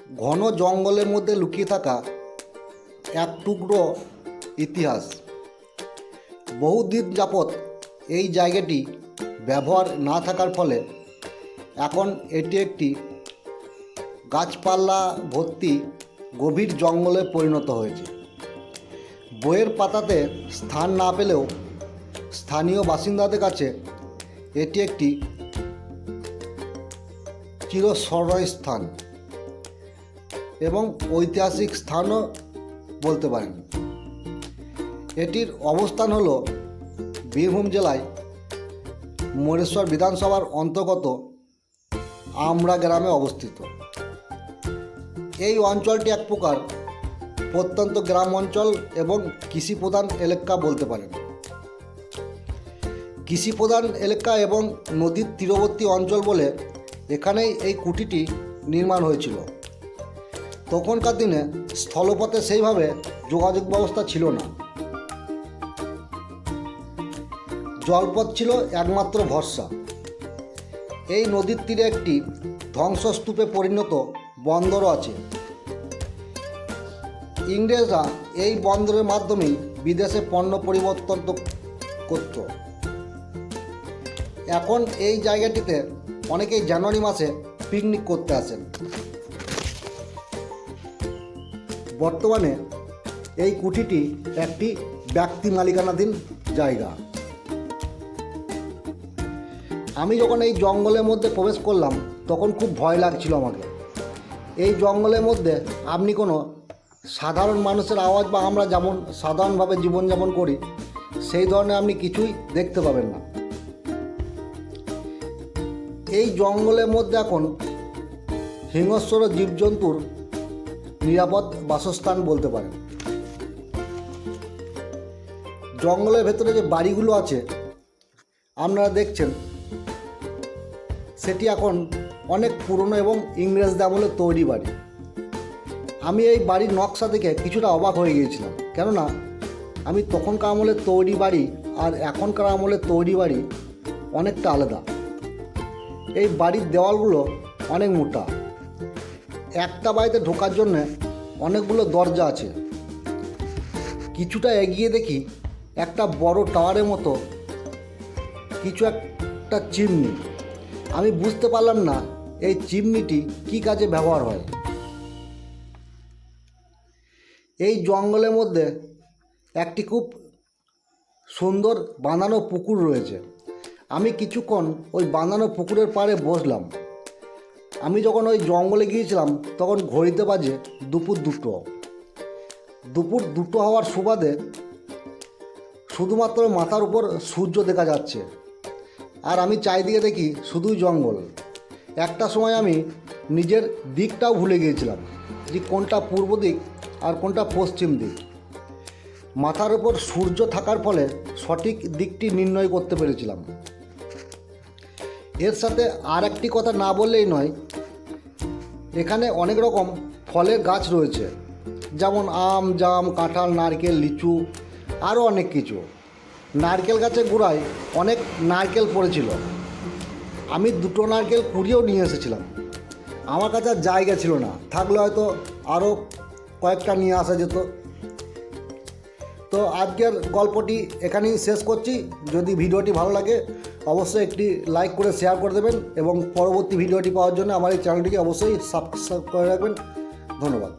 ঘন জঙ্গলের মধ্যে লুকিয়ে থাকা এক টুকরো ইতিহাস। বহুদিন যাবৎ এই জায়গাটি ব্যবহার না থাকার ফলে এখন এটি একটি গাছপালা ভর্তি গভীর জঙ্গলে পরিণত হয়েছে। বইয়ের পাতাতে স্থান না পেলেও স্থানীয় বাসিন্দাদের কাছে এটি একটি চিরস্মরণীয় স্থান এবং ঐতিহাসিক স্থানও বলতে পারেন। এটির অবস্থান হল বীরভূম জেলায় মরেশ্বর বিধানসভার অন্তর্গত আমড়া গ্রামে অবস্থিত। এই অঞ্চলটি এক প্রকার প্রত্যন্ত গ্রাম অঞ্চল এবং কৃষিপ্রধান এলাকা বলতে পারেন। কৃষিপ্রধান এলাকা এবং নদীর তীরবর্তী অঞ্চল বলে এখানেই এই কুটিটি নির্মাণ হয়েছিল। তখনকার দিনে স্থলপথে সেইভাবে যোগাযোগ ব্যবস্থা ছিল না, জলপথ ছিল একমাত্র ভরসা। এই নদীর তীরে একটি ধ্বংসস্তূপে পরিণত বন্দরও আছে। ইংরেজরা এই বন্দরের মাধ্যমেই বিদেশে পণ্য পরিবর্তন করত। এখন এই জায়গাটিতে অনেকেই জানুয়ারি মাসে পিকনিক করতে আসেন। বর্তমানে এই কুঠিটি একটি ব্যক্তি মালিকানাধীন জায়গা। আমি যখন এই জঙ্গলের মধ্যে প্রবেশ করলাম তখন খুব ভয় লাগছিল আমাকে। এই জঙ্গলের মধ্যে আপনি কোনো সাধারণ মানুষের আওয়াজ বা আমরা যেমন সাধারণভাবে জীবনযাপন করি সেই ধরনের আপনি কিছুই দেখতে পাবেন না। এই জঙ্গলের মধ্যে এখন হিংস্র জীবজন্তুর নিরাপদ বাসস্থান বলতে পারেন। জঙ্গলের ভেতরে যে বাড়িগুলো আছে আপনারা দেখছেন সেটি এখন অনেক পুরনো এবং ইংরেজদের আমলের তৈরি বাড়ি। আমি এই বাড়ির নকশা দেখে কিছুটা অবাক হয়ে গিয়েছিলাম, কেননা আমি তখনকার আমলের তৈরি বাড়ি আর এখনকার আমলের তৈরি বাড়ি অনেকটা আলাদা। এই বাড়ির দেওয়ালগুলো অনেক মোটা। একটা বাড়িতে ঢোকার জন্যে অনেকগুলো দরজা আছে। কিছুটা এগিয়ে দেখি একটা বড় টাওয়ারের মতো কিছু একটা চিমনি। আমি বুঝতে পারলাম না এই চিমনিটি কী কাজে ব্যবহার হয়। এই জঙ্গলের মধ্যে একটি খুব সুন্দর বাঁধানো পুকুর রয়েছে। আমি কিছুক্ষণ ওই বাঁধানো পুকুরের পাড়ে বসলাম। আমি যখন ওই জঙ্গলে গিয়েছিলাম তখন ঘড়িতে বাজে দুপুর 2 হওয়ার সুবাদে শুধুমাত্র মাথার উপর সূর্য দেখা যাচ্ছে আর আমি চারিদিকে দেখি শুধুই জঙ্গল। একটা সময় আমি নিজের দিকটাও ভুলে গিয়েছিলাম যে কোনটা পূর্ব দিক আর কোনটা পশ্চিম দিক। মাথার উপর সূর্য থাকার ফলে সঠিক দিকটি নির্ণয় করতে পেরেছিলাম। এর সাথে আর একটি কথা না বললেই নয়, এখানে অনেক রকম ফলের গাছ রয়েছে, যেমন আম, জাম, কাঁঠাল, নারকেল, লিচু আরও অনেক কিছু। নারকেল গাছের গোড়ায় অনেক নারকেল পড়েছিল। আমি 2টো নারকেল কুড়িয়েও নিয়ে এসেছিলাম। আমার কাছে আর জায়গা ছিল না, থাকলে হয়তো আরও কয়েকটা নিয়ে আসা যেত। তো আজকের গল্পটি এখানেই শেষ করছি। যদি ভিডিওটি ভালো লাগে অবশ্যই একটি লাইক করে শেয়ার করে দেবেন এবং পরবর্তী ভিডিওটি পাওয়ার জন্য আমার এই চ্যানেলটিকে অবশ্যই সাবস্ক্রাইব করে রাখবেন। ধন্যবাদ।